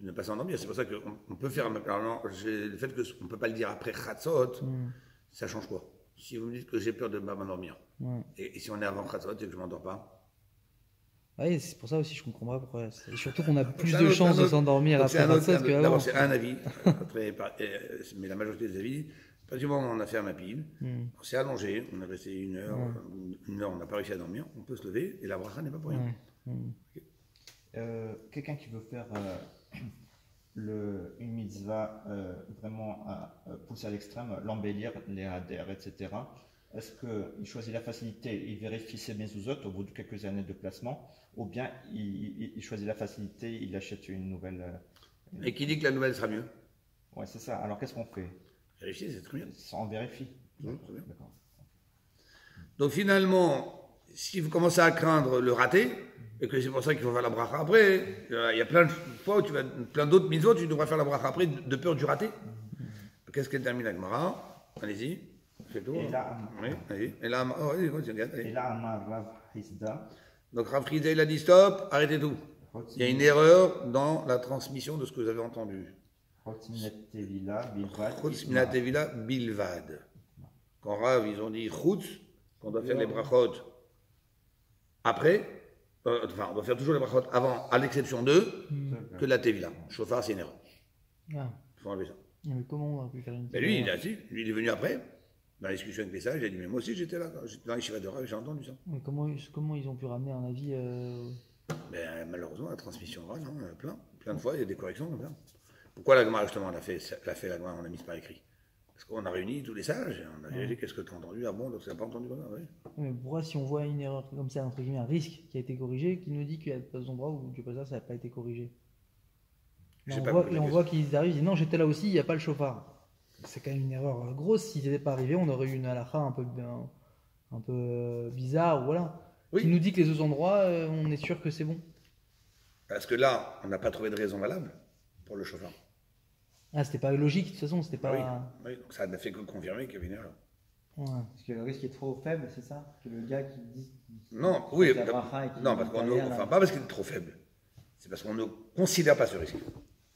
ne pas s'endormir. C'est pour ça qu'on peut faire. Alors, le fait qu'on ne peut pas le dire après Khatsot, ça change quoi? Si vous me dites que j'ai peur de ne pas m'endormir, et si on est avant Khatsot et que je ne m'endors pas. Oui, c'est pour ça aussi je comprends pas pourquoi. Et surtout qu'on a plus de chances de s'endormir après Khatsot qu'avant. D'abord, c'est un avis, mais la majorité des avis. À partir du moment où on a fait un mapil, on s'est allongé, on est resté une heure, on n'a pas réussi à dormir, on peut se lever et la bracha n'est pas pour rien. Quelqu'un qui veut faire une mitzvah vraiment pousser à l'extrême, l'embellir, les adhères, etc. Est-ce qu'il choisit la facilité, il vérifie ses mezuzot au bout de quelques années de placement, ou bien il choisit la facilité, il achète une nouvelle. Et qui dit que la nouvelle sera mieux? Ouais, c'est ça. Alors qu'est-ce qu'on fait? Vérifier, c'est très bien. On vérifie. Très bien. Donc finalement, si vous commencez à craindre le raté, et que c'est pour ça qu'il faut faire la bracha après, il y a plein de fois où plein d'autres mitzvot, tu devras faire la bracha après de peur du raté. Qu'est-ce qu'elle termine avec Mara? Allez-y, fais tout. Et là, oui, allez. Et là, allez, continue, allez. Et là, Rav Hizda. Donc Rav Hizda, il a dit stop, arrêtez tout. Il y a une erreur dans la transmission de ce que vous avez entendu. Chutz Minat Tevila Bilvad. Quand Rav, ils ont dit Chutz, qu'on doit faire les brachot après, on doit faire toujours les brachot avant, à l'exception que la Tevila. Chauffard, c'est une erreur. Il faut enlever ça. Mais comment on a pu faire une Mais lui, il est venu après. Dans la discussion avec les sages, j'ai dit, mais moi aussi j'étais là, j'étais dans les Shiva de Rav, j'ai entendu ça. Mais comment ils ont pu ramener un avis Ben, malheureusement, la transmission orale, non, plein de fois, il y a des corrections comme ça. Pourquoi la Gemara, justement, on a fait la Gemara, on l'a mise par écrit? Parce qu'on a réuni tous les sages, et on a dit, qu'est-ce que tu as entendu? Ah bon, donc tu n'as pas entendu comme ça, oui. Mais pourquoi, si on voit une erreur comme ça, entre guillemets, un risque qui a été corrigé, qui nous dit qu'il y a des endroits où tu ça n'a pas été corrigé? Là, on voit qu'ils arrivent, ils disent non, j'étais là aussi, il n'y a pas le chauffard. C'est quand même une erreur grosse. S'ils n'étaient pas arrivés, on aurait eu une halakha un peu bizarre, voilà. Oui. Qui nous dit que les autres endroits, on est sûr que c'est bon. Parce que là, on n'a pas trouvé de raison valable pour le chauffard. Ah, c'était pas logique, de toute façon, c'était pas. Oui, donc ça n'a fait que confirmer qu'il y avait une erreur. Ouais. Parce que le risque est trop faible, c'est ça? Que le gars qui dit. Non, oui, la bracha et qui non, dit parce qu'on derrière, enfin, là. pas parce qu'il est trop faible. C'est parce qu'on ne considère pas ce risque.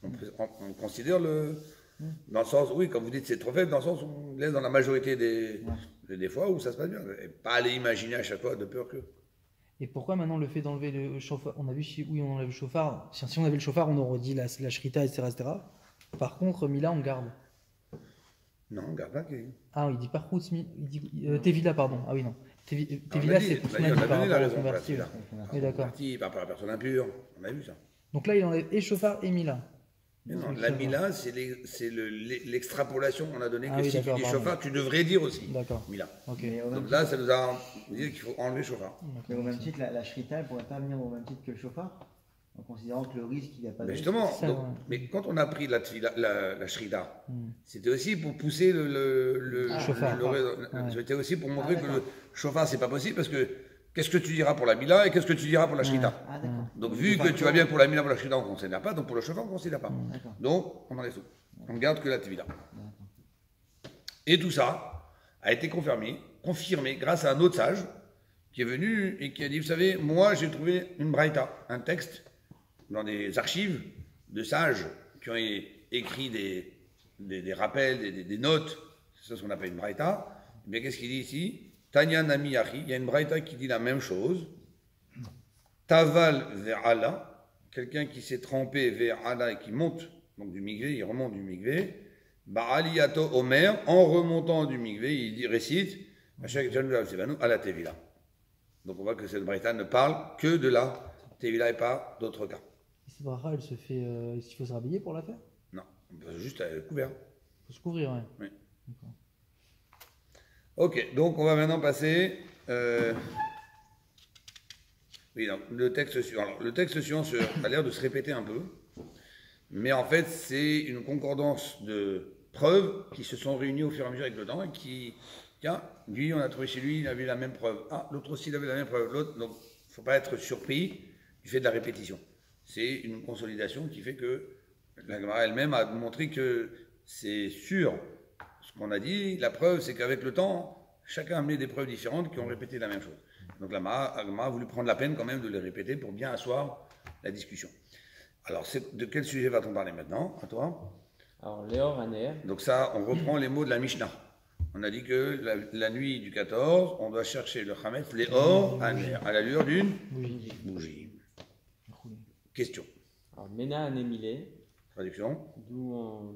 On considère dans le sens, oui, quand vous dites c'est trop faible, dans le sens où on laisse dans la majorité des fois où ça se passe bien. Et pas aller imaginer à chaque fois de peur que. Et pourquoi maintenant le fait d'enlever le chauffard? On a vu si oui, on enlève le chauffard. Si on avait le chauffard, on aurait dit la shrita, etc., etc. Par contre, Mila, on garde. Non, on garde pas. Ah, il dit pas Routz, il dit Tevila, pardon. Ah oui, non. On Tevila, a dit, c'est pour on son a avis donné par la rapport au raison pour la converti. Tevila. Oui, d'accord. Par rapport à la personne impure, on a vu ça. Donc là, il enlève et chauffard et Mila. Mais non, la Mila, c'est l'extrapolation qu'on a donné, Ah que oui, si tu d'accord, dis pardon. chauffard, tu devrais dire aussi D'accord. Mila. Ok. Mais au même Donc là, ça nous a dit qu'il faut enlever chauffard. Mais au même titre, la shrita, elle ne pourrait pas venir au même titre que le chauffard, en considérant que le risque, il n'y a pas de Mais risque. justement, ça, donc, ouais. mais quand on a pris la shrida, c'était aussi pour pousser le chauffard. C'était aussi pour montrer que d'accord. le chauffard, c'est pas possible, parce que qu'est-ce que tu diras pour la Mila et qu'est-ce que tu diras pour la shrida? Ah, d'accord. Donc, vu que tu vas bien pour la Mila, pour la shrida, on ne considère pas, donc pour le chauffard, on ne considère pas. D'accord. Donc, on enlève tout. On ne garde que la Tevila. Et tout ça a été confirmé grâce à un autre sage qui est venu et qui a dit, vous savez, moi j'ai trouvé une braïta, un texte dans des archives de sages qui ont écrit des rappels, des notes, c'est ce qu'on appelle une braïta. Mais qu'est-ce qu'il dit ici? Tanya Nami Yachi, il y a une braïta qui dit la même chose. Taval vers Allah, quelqu'un qui s'est trempé vers Allah et qui monte, donc du migvé, il remonte du migvé. Ba'aliyato Omer, en remontant du migvé, il récite à la Tevila. Donc on voit que cette braïta ne parle que de la Tevila et pas d'autres cas. Et cette bracha, elle se fait. Est-ce qu'il faut se rhabiller pour la faire? Non, juste couvert. Il faut se couvrir, ouais. Oui. D'accord. Ok, donc on va maintenant passer. Oui, donc, le texte suivant. Alors, le texte suivant a l'air de se répéter un peu, mais en fait, c'est une concordance de preuves qui se sont réunies au fur et à mesure avec le temps et qui, tiens, lui, on a trouvé chez lui, il avait la même preuve. Ah, l'autre aussi, il avait la même preuve. L'autre, donc, il ne faut pas être surpris du fait de la répétition. C'est une consolidation qui fait que la Gemara elle-même a montré que c'est sûr. Ce qu'on a dit, la preuve, c'est qu'avec le temps, chacun a amené des preuves différentes qui ont répété la même chose. Donc la Gemara a voulu prendre la peine quand même de les répéter pour bien asseoir la discussion. Alors, de quel sujet va-t-on parler maintenant, à toi? Alors, Léor Aner, Donc ça, on reprend les mots de la Mishnah. On a dit que la nuit du 14, on doit chercher le Hametz, Léor Aner, à la lueur d'une bougie. Question. alors Mena Anemile, Traduction. d'où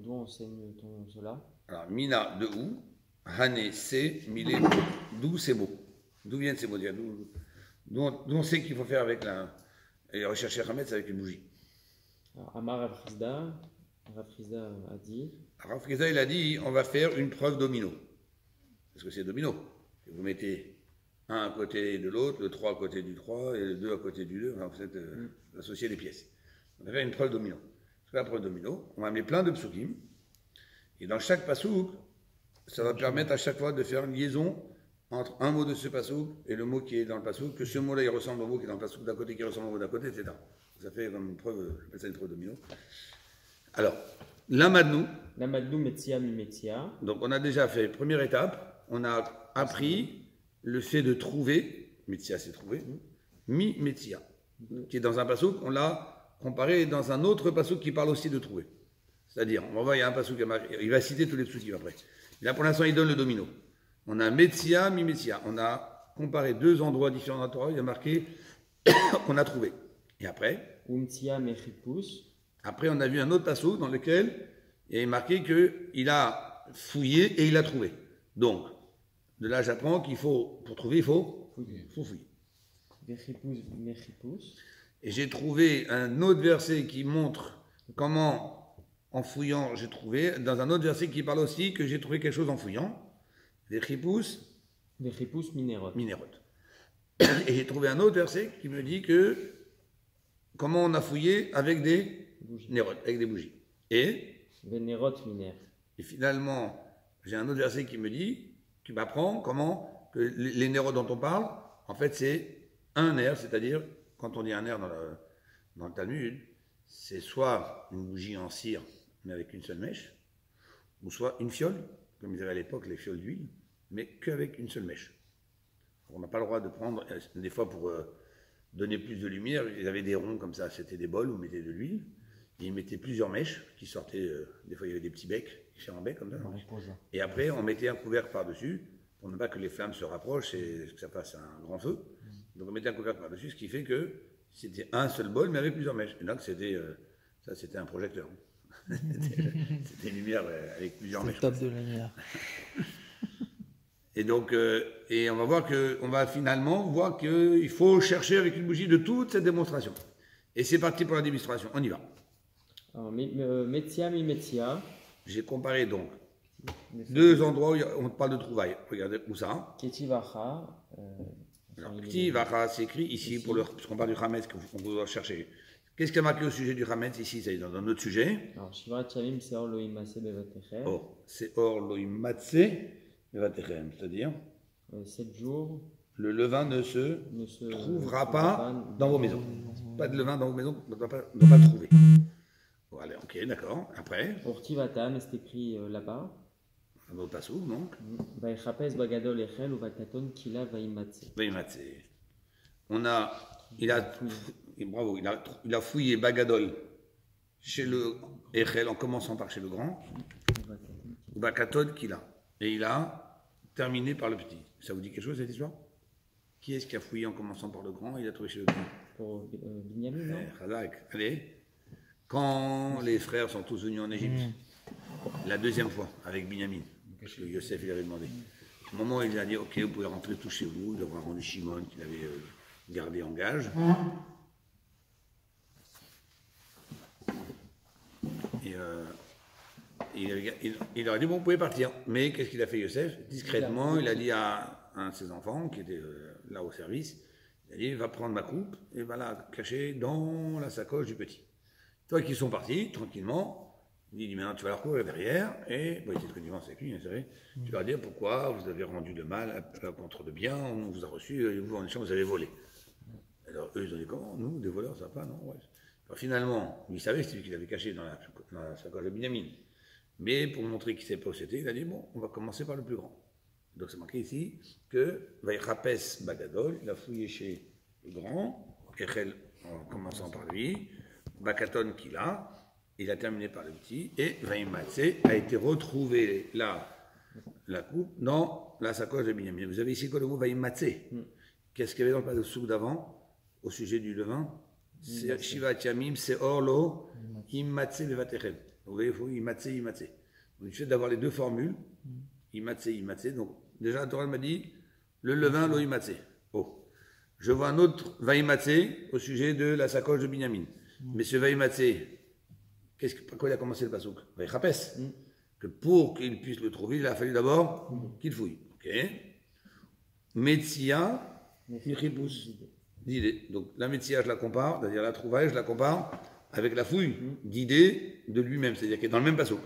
enseigne-t-on cela? Alors, Mina de où? Hané, c'est, Milé, d'où ces mots? D'où viennent ces mots? D'où on sait qu'il faut faire avec et rechercher Hametz avec une bougie. Alors, Amar Rav Chizda a dit, Rav Chizda, il a dit, on va faire une preuve domino. Parce que c'est domino. Vous mettez un à côté de l'autre, le 3 à côté du 3 et le 2 à côté du 2. Enfin, vous êtes associer les pièces. On va faire une preuve domino. Parce que la preuve domino, on va amener plein de psukim. Et dans chaque pasouk, ça va permettre à chaque fois de faire une liaison entre un mot de ce pasouk et le mot qui est dans le pasouk, que ce mot-là il ressemble au mot qui est dans le pasouk d'à côté, qui ressemble au mot d'à côté, etc. Ça fait comme une preuve, j'appelle ça une preuve domino. Alors, l'amadnou. Lamadou Metzia mi Metzia. Donc on a déjà fait, première étape, on a appris le fait de trouver, Metzia c'est trouver, mi Metzia, qui est dans un pasouk, on l'a comparé dans un autre pasouk qui parle aussi de trouver. C'est-à-dire, on va voir, il y a un pasouk, il va citer tous les psukim après. Là pour l'instant, il donne le domino. On a Metzia, mi Metzia. On a comparé deux endroits différents dans la Torah, il y a marqué qu'on a trouvé. Et après, Umtia Mechipus. après, on a vu un autre pasouk dans lequel il y a marqué qu'il a fouillé et il a trouvé. Donc, De là, j'apprends qu'il faut, pour trouver, il faut fouiller. Vechipus, mechipus. Et j'ai trouvé un autre verset qui montre comment, en fouillant, j'ai trouvé, dans un autre verset qui parle aussi que j'ai trouvé quelque chose en fouillant. Vechipus, Vechipus minerot. minérot. Et j'ai trouvé un autre verset qui me dit que comment on a fouillé avec des nérotes, avec des bougies. Et Venerot miner. finalement, j'ai un autre verset qui me dit, qui m'apprend comment que les nérotes dont on parle, en fait, c'est un nerf, c'est-à-dire, quand on dit un nerf dans le Talmud, c'est soit une bougie en cire, mais avec une seule mèche, ou soit une fiole, comme ils avaient à l'époque les fioles d'huile, mais qu'avec une seule mèche. On n'a pas le droit de prendre, des fois pour donner plus de lumière, ils avaient des ronds comme ça, c'était des bols où on mettait de l'huile, et ils mettaient plusieurs mèches qui sortaient, des fois il y avait des petits becs, différents becs comme ça. Et après on mettait un couvercle par-dessus, pour ne pas que les flammes se rapprochent et que ça fasse un grand feu. Donc on mettait un couvercle par-dessus, ce qui fait que c'était un seul bol, mais avec plusieurs mèches. Et donc c'était un projecteur. C'était une lumière avec plusieurs mèches. C'est top de lumière. Et donc, et on va voir on va finalement voir qu'il faut chercher avec une bougie de toute cette démonstration. Et c'est parti pour la démonstration. On y va. Alors, Metzia mi Metzia. J'ai comparé donc deux endroits où on parle de trouvailles. Regardez où ça. Ketivacha. Alors, petit vacha, c'est écrit ici, parce qu'on parle du Hametz qu'on doit chercher. Qu'est-ce qui a marqué au sujet du Hametz ici? C'est dans un autre sujet. Alors, Shivrat Shamim, c'est Or Loïmase Bevatechem. Or, c'est Or Loïmatse Bevatechem, c'est-à-dire 7 jours. le levain ne se trouvera pas dans vos maisons. Pas de levain dans vos maisons, on ne doit pas le trouver. Voilà, ok, d'accord. Après, Ortivatam, c'est écrit là-bas. un autre passou, donc. Vaichapes Bagadol Echel ou Vakaton Kila Vaimatse. Vaimatse. Bravo, il a fouillé Bagadol chez le Echel, en commençant par chez le grand, ou Bakaton Kila. Et il a terminé par le petit. Ça vous dit quelque chose cette histoire? Qui est-ce qui a fouillé en commençant par le grand et il a trouvé chez le petit? Pour Binyamin, non? Khazak. Allez. Quand les frères sont tous venus en Égypte, la deuxième fois, avec Binyamin, parce que Yosef il avait demandé. Au moment où il a dit, ok, vous pouvez rentrer tous chez vous, il a rendu Shimon qu'il avait gardé en gage. Et il leur a dit, bon, vous pouvez partir. Mais qu'est-ce qu'il a fait Yosef? Discrètement, il a dit à un de ses enfants, qui était là au service, il a dit, va prendre ma coupe et va la cacher dans la sacoche du petit. Toi qui sont partis, tranquillement, il dit, maintenant tu vas leur courir derrière, et, bon, il était connivence avec lui, c'est vrai, tu vas leur dire pourquoi vous avez rendu le mal contre le bien, on vous a reçu, et vous, en échange, vous avez volé. Alors eux, ils ont dit, comment? Nous, des voleurs, ça va pas, non? Ouais. Alors, finalement, il savait que c'était lui qui l'avait caché dans la sacoche de Binyamin. Mais pour montrer qu'il ne savait pas où c'était, il a dit, bon, on va commencer par le plus grand. Donc c'est marqué ici que Vaïchapes Bagadol, il a fouillé chez le grand, Echel en commençant par lui, Bakaton qu'il a, il a terminé par le petit, et Vaimatse a été retrouvé là, la coupe, dans la sacoche de Binyamin. Vous avez ici quoi le mot Vaimatse? Qu'est-ce qu'il y avait dans le souk d'avant, au sujet du levain? C'est Shivat Yamim, c'est Orlo, Immatse Bevatechem. Vous voyez, il faut Immatse, Immatse. Donc, je fait d'avoir les deux formules, Immatse, Immatse. Donc, déjà, la Torah m'a dit, le levain, lo Immatse. Oh. Je vois un autre Vaimatse au sujet de la sacoche de Binyamin. Mais ce Vaimatse, par quoi il a commencé le pasouk? Vaïchapes. Que pour qu'il puisse le trouver, il a fallu d'abord qu'il fouille. Ok. Metzia, Michipus. D'idée. Donc, la Metzia, je la compare, c'est-à-dire la trouvaille, je la compare avec la fouille d'idée de lui-même, c'est-à-dire qu'il est dans le même pasouk.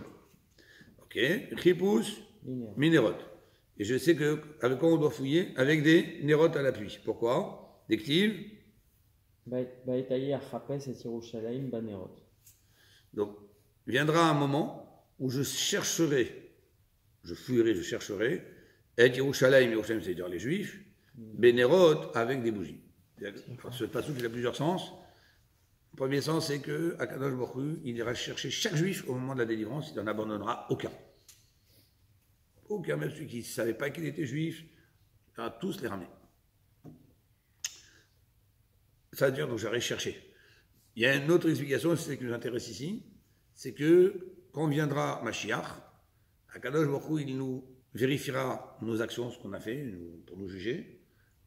Ok. Chipus, minérot. Et je sais que avec quoi on doit fouiller? Avec des nérotes à l'appui. Pourquoi? Des ktiv. Donc, viendra un moment où je chercherai, je fouillerai, je chercherai, et Yerushalayim, Yerushalayim, c'est-à-dire les Juifs, Bénérot avec des bougies. Ce pasouk, il a plusieurs sens. Le premier sens, c'est que Akadosh Baruch Hu, il ira chercher chaque Juif au moment de la délivrance, il n'en abandonnera aucun. Aucun, même celui qui ne savait pas qu'il était Juif, il va tous les ramener. Ça veut dire, donc j'aurais cherché. Il y a une autre explication, c'est ce qui nous intéresse ici, c'est que quand viendra Mashiach, Akadosh Baruch Hu, il nous vérifiera nos actions, ce qu'on a fait, pour nous juger,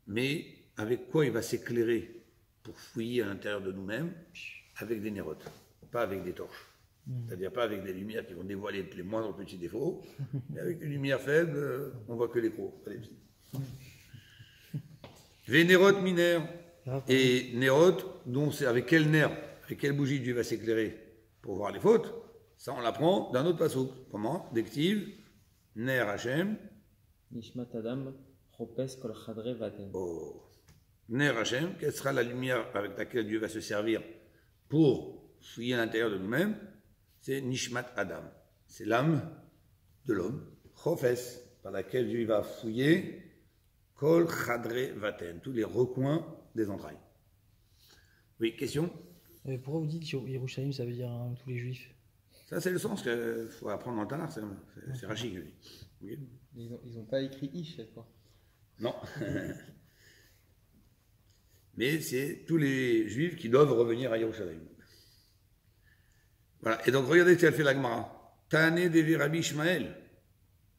mais avec quoi il va s'éclairer pour fouiller à l'intérieur de nous-mêmes? Avec des nérotes, pas avec des torches. C'est-à-dire pas avec des lumières qui vont dévoiler les moindres petits défauts, mais avec une lumière faible, on voit que les gros, pas les petits. Vénérote minère. Et nérote, donc c'est avec quel nerf, avec quelle bougie Dieu va s'éclairer pour voir les fautes? Ça, on l'apprend d'un autre pasouk. Comment? D'Ektiv, Ner Hashem. Nishmat Adam, Chopes Kol Chadre Vaten. Oh. Ner Hashem, quelle sera la lumière avec laquelle Dieu va se servir pour fouiller à l'intérieur de nous-mêmes? C'est Nishmat Adam. C'est l'âme de l'homme. Chopes, par laquelle Dieu va fouiller Kol Chadre Vaten, tous les recoins des entrailles. Oui, question? Pourquoi vous dites Yerushalayim, ça veut dire tous les juifs? Ça, c'est le sens qu'il faut apprendre dans le Tanakh, c'est Rashi qui le dit. Okay. Ils n'ont pas écrit Ish cette fois. Non. Mais c'est tous les juifs qui doivent revenir à Yerushalayim. Voilà. Et donc, regardez ce qu'a fait la Gemara. Tane Devi Rabbi Ishmael.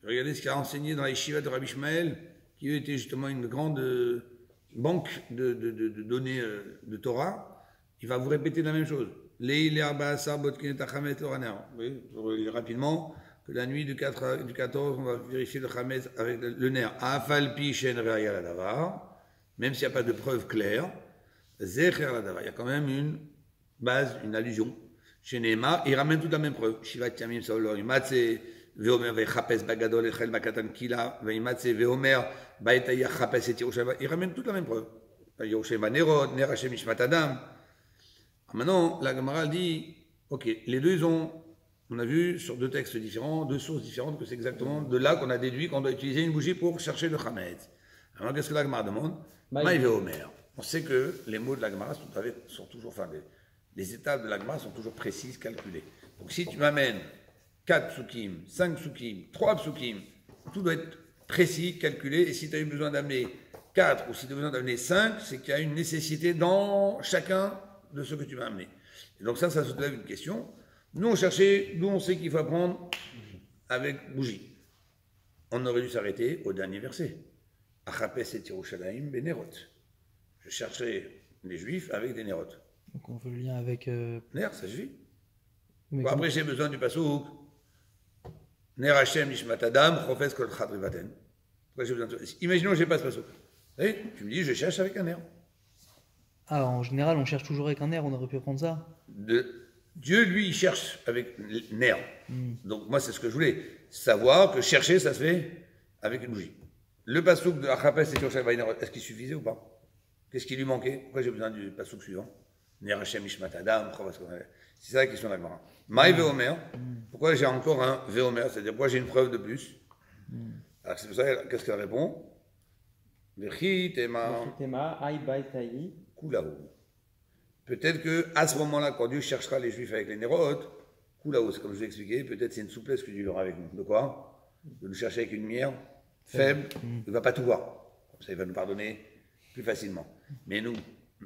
Regardez ce qu'il a enseigné dans la yeshiva de Rabbi Ishmael, qui était justement une grande banque de données de Torah. Il va vous répéter la même chose. Oui, rapidement, que la nuit du 14, on va vérifier le Chametz avec le nerf. Même s'il n'y a pas de preuve claire, il y a quand même une base, une allusion. Chez Neymar, il ramène toute la même preuve. Il ramène toute la même preuve. Maintenant, la Gemara dit, ok, les deux on a vu sur deux textes différents, deux sources différentes, que c'est exactement de là qu'on a déduit qu'on doit utiliser une bougie pour chercher le Chametz. Alors qu'est-ce que la Gemara demande? Maïve Omer. On sait que les mots de la Gemara sont toujours, enfin, les étapes de la Gemara sont toujours précises, calculées. Donc si tu m'amènes 4 psukim, 5 psukim, 3 psukim, tout doit être précis, calculé, et si tu as eu besoin d'amener 4 ou si tu as besoin d'amener 5, c'est qu'il y a une nécessité dans chacun de ce que tu m'as amené. Et donc ça soulève une question. Nous, on cherchait, d'où on sait qu'il faut apprendre avec bougie. On aurait dû s'arrêter au dernier verset. Achapes et Yerushalayim benerot. Je chercherai les juifs avec des nérotes. Donc on fait le lien avec... Ner, ça suffit. Mais Bon, après, j'ai besoin du pasouk. Ner Hashem Nishmat Adam, Chofes Kol Chadre Vaten. Pourquoi j'ai besoin de ça? Imaginons que je n'ai pas ce pasouk. Tu me dis, je cherche avec un nerf. Ah, en général, on cherche toujours avec un nerf, on aurait pu prendre ça. Dieu, lui, il cherche avec nerf. Donc, moi, c'est ce que je voulais. Savoir que chercher, ça se fait avec une bougie. Le pasouk de Achapes et Yerushalayim, est-ce qu'il suffisait ou pas? Qu'est-ce qui lui manquait? Pourquoi j'ai besoin du pasouk suivant? Ner Hashem Nishmat Adam, c'est ça la question de la Gemara. Maï Veomer, pourquoi j'ai encore un Veomer? C'est-à-dire, pourquoi j'ai une preuve de plus? Alors, c'est pour ça, qu'est-ce qu'elle répond? Vechitema Ay Baitaï. Kulaou. Peut-être qu'à ce moment-là, quand Dieu cherchera les Juifs avec les nérotes, Kulaou, c'est comme je vous ai expliqué, peut-être c'est une souplesse que Dieu aura avec nous. De quoi? De nous chercher avec une lumière faible, il ne va pas tout voir. Comme ça, il va nous pardonner plus facilement. Mais nous,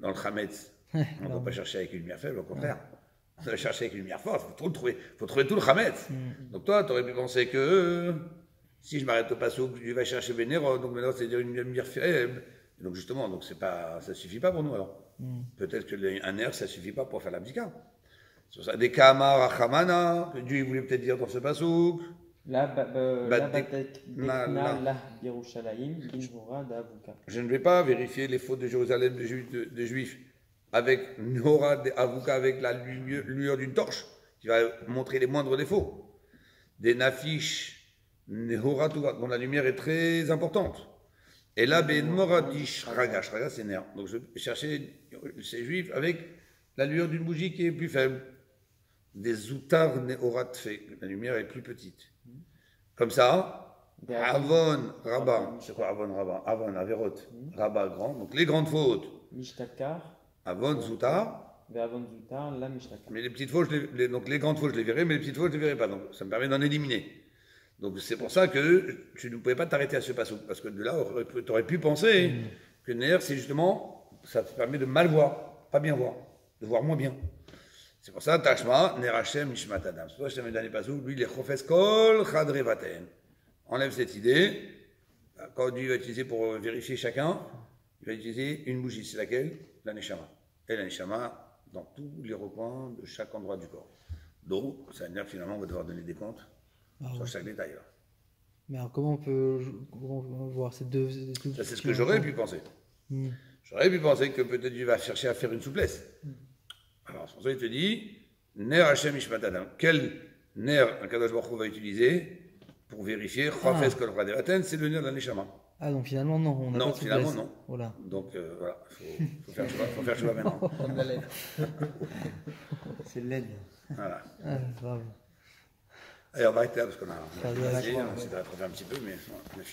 dans le Chametz, on ne va pas chercher avec une lumière faible, au contraire. On va chercher avec une lumière forte, il faut trouver tout le Chametz. Donc toi, tu aurais pu penser que si je m'arrête au pasouk, Dieu va chercher les nérotes, donc maintenant c'est-à-dire une lumière faible. Et donc justement, donc ça ne suffit pas pour nous alors. Peut-être qu'un nerf, ça ne suffit pas pour faire la bdika. C'est pour ça, des kamar achamana, que Dieu voulait peut-être dire dans ce pasouk. Je ne vais pas vérifier les fautes de Jérusalem des Juifs avec Nora Avuka, avec la lueur d'une torche qui va montrer les moindres défauts. Des nafish Nehora dont la lumière est très importante. Et là, Ben Moradish Raga, Raga c'est nerf. Donc je cherchais ces Juifs avec la lueur d'une bougie qui est plus faible. Des Zoutar Nehorat fait, la lumière est plus petite. Comme ça, Avon, Rabat, c'est quoi Avon, Rabat? Avon, Averot, Rabat, grand. Donc les grandes fautes. Mishtakar. Avon, Zoutar. Avon Zoutar, la Mishtakar. Mais les petites fautes, donc les grandes fautes, je les verrai, mais les petites fautes, je ne les verrai pas. Donc ça me permet d'en éliminer. Donc c'est pour ça que tu ne pouvais pas t'arrêter à ce pasouk. Parce que de là, tu aurais pu penser que Ner, c'est justement, ça te permet de mal voir, pas bien voir, de voir moins bien. C'est pour ça, Tashma, Ner Hashem, Nishmat Adam. C'est pour ça que je t'avais donné pasouk, lui, il est Chofes Kol Chadre Vaten. enlève cette idée. Quand Dieu va utiliser pour vérifier chacun, il va utiliser une bougie. C'est laquelle? La Neshama. Et la Neshama dans tous les recoins de chaque endroit du corps. Donc, ça veut dire que finalement, on va devoir donner des comptes sur chaque détail. Là. Mais alors comment on peut voir ces deux... Ça, c'est ce que j'aurais pu penser. J'aurais pu penser que peut-être Dieu va chercher à faire une souplesse. Alors, c'est pour ça qu'il te dit, Ner Hashem Ishmat Adam. Quel ner Akadosh Baruch Hu va utiliser pour vérifier Chafez Kol Praderaten, c'est le ner de la Neshama. Ah, donc finalement, non. On n'a Non, pas de finalement, souplesse. non. Voilà. Donc, voilà, faut faire le choix maintenant. Comme la lettre. C'est l'aide. Voilà. Ah, grave. Allez, on va arrêter là parce qu'on a Ça vient à la essayé, croix, on s'est rattrapé un petit peu, mais on a fini.